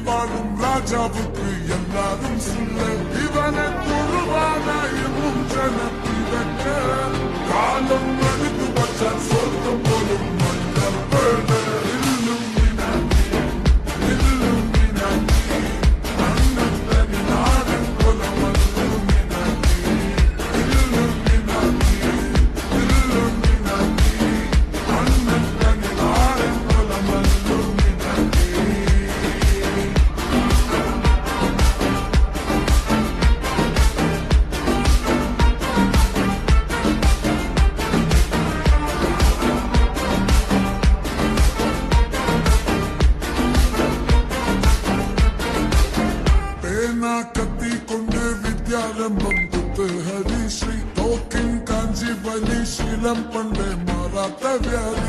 வாழும் ராஜாவுக்கு எல்லாரும் சொல்ல இவனை குருவானாயும் ஜனப்பிதக்க காலம் எடுத்து வச்சால் சொர்க்கம் போலும் கத்தி கொண்டு வித்யாரம்பம் குத்து ஹரிஸ்ரீ தோக்கின் காஞ்சி வலி சீலம் பண்டே மாறாத்த வியாதி